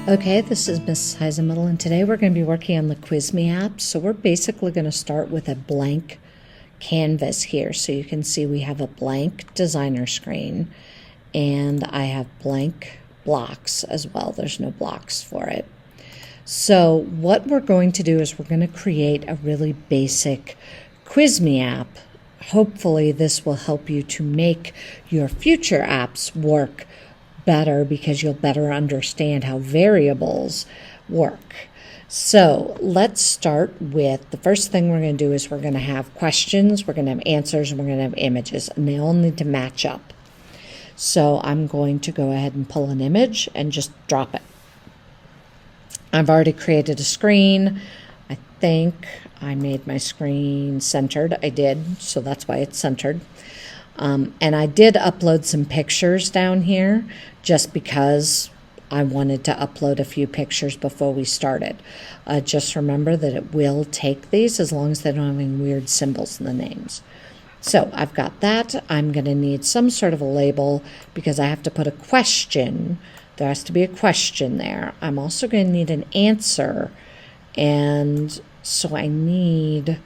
Okay, this is Miss Heisenmittel, and today we're going to be working on the Quiz Me app. So we're basically going to start with a blank canvas here. So you can see we have a blank designer screen, and I have blank blocks as well. There's no blocks for it. So what we're going to do is we're going to create a really basic Quiz Me app. Hopefully this will help you to make your future apps work better because you'll better understand how variables work. So let's start with the first thing we're going to do is we're going to have questions, we're going to have answers, and we're going to have images, and they all need to match up. So I'm going to go ahead and pull an image and just drop it. I've already created a screen. I think I made my screen centered. I did, so that's why it's centered. And I did upload some pictures down here just because I wanted to upload a few pictures before we started. Just remember that it will take these as long as they don't have any weird symbols in the names. So I've got that. I'm going to need some sort of a label because I have to put a question. There has to be a question there. I'm also going to need an answer. And so I need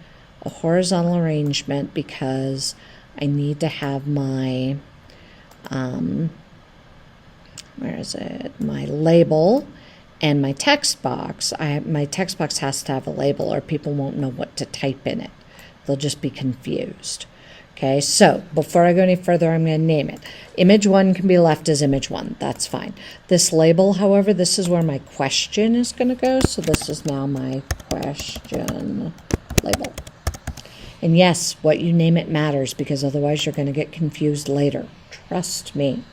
a horizontal arrangement because I need to have my, my label and my text box. My text box has to have a label or people won't know what to type in it. They'll just be confused. Okay, so before I go any further, I'm going to name it. Image 1 can be left as image 1. That's fine. This label, however, this is where my question is going to go. So this is now my question label. And yes, what you name it matters because otherwise you're going to get confused later. Trust me.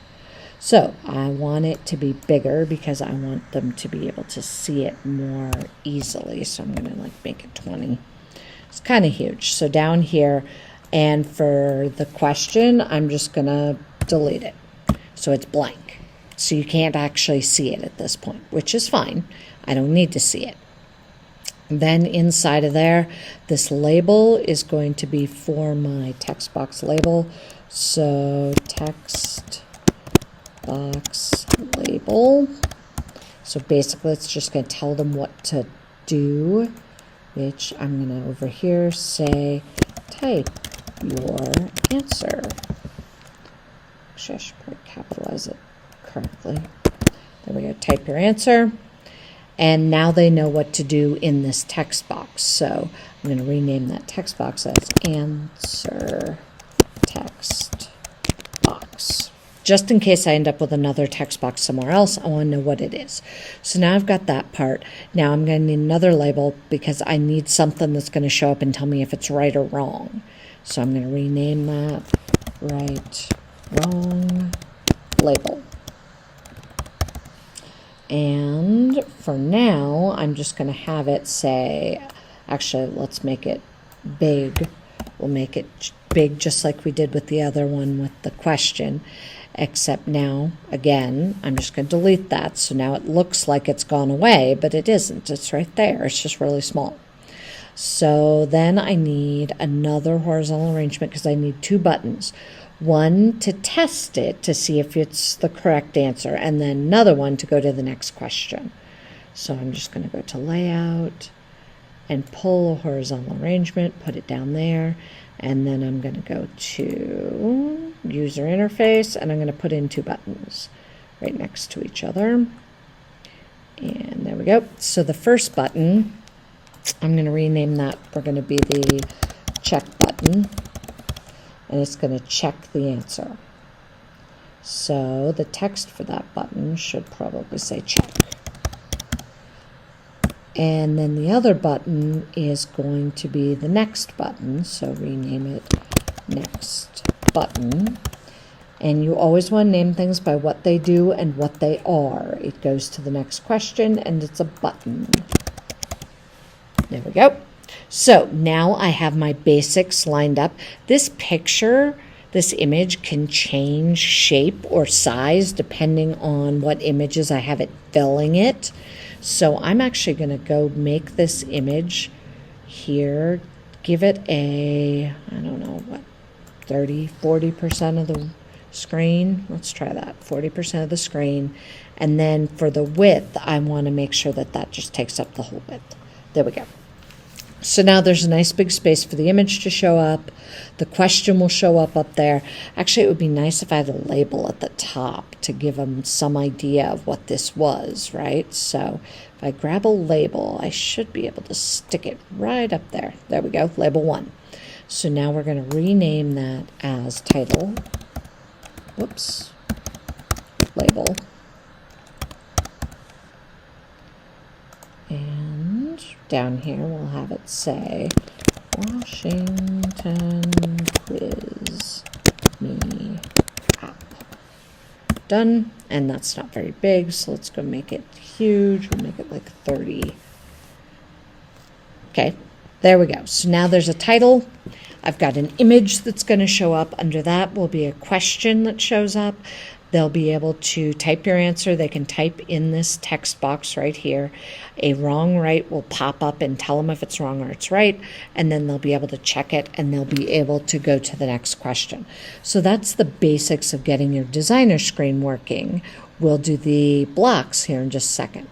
So I want it to be bigger because I want them to be able to see it more easily. So I'm going to make it 20. It's kind of huge. So down here, and for the question, I'm just going to delete it. So it's blank. So you can't actually see it at this point, which is fine. I don't need to see it. Then inside of there, this label is going to be for my text box label. So text box label. So basically it's just going to tell them what to do, which I'm going to over here say type your answer. Actually, I should probably capitalize it correctly. There we go, type your answer. And now they know what to do in this text box. So I'm going to rename that text box as answer text box. Just in case I end up with another text box somewhere else, I want to know what it is. So now I've got that part. Now I'm going to need another label because I need something that's going to show up and tell me if it's right or wrong. So I'm going to rename that right, wrong label. And for now, I'm just going to have it say, actually, let's make it big. We'll make it big just like we did with the other one with the question, except now, again, I'm just going to delete that. So now it looks like it's gone away, but it isn't. It's right there. It's just really small. So then I need another horizontal arrangement because I need 2 buttons. One to test it to see if it's the correct answer, and then another one to go to the next question. So I'm just going to go to layout and pull a horizontal arrangement, put it down there, and then I'm going to go to user interface, and I'm going to put in 2 buttons right next to each other. And there we go. So the first button, I'm going to rename that. We're going to be the check button. And it's going to check the answer. So the text for that button should probably say check. And then the other button is going to be the next button. So rename it next button. And you always want to name things by what they do and what they are. It goes to the next question and it's a button. There we go. So now I have my basics lined up. This picture, this image can change shape or size depending on what images I have it filling it. So I'm actually going to go make this image here, give it a, I don't know, what, 30, 40% of the screen. Let's try that, 40% of the screen. And then for the width, I want to make sure that that just takes up the whole width. There we go. So now there's a nice big space for the image to show up. The question will show up there. Actually, it would be nice if I had a label at the top to give them some idea of what this was, right? So if I grab a label, I should be able to stick it right up there. There we go, label 1. So now we're going to rename that as title. Whoops. Label. And down here we'll have it say Washington Quiz Me App. Done. And that's not very big, so let's go make it huge. We'll make it like 30. Okay, there we go. So now there's a title. I've got an image that's going to show up. Under that will be a question that shows up. They'll be able to type your answer. They can type in this text box right here. A wrong, right will pop up and tell them if it's wrong or it's right, and then they'll be able to check it, and they'll be able to go to the next question. So that's the basics of getting your designer screen working. We'll do the blocks here in just a second.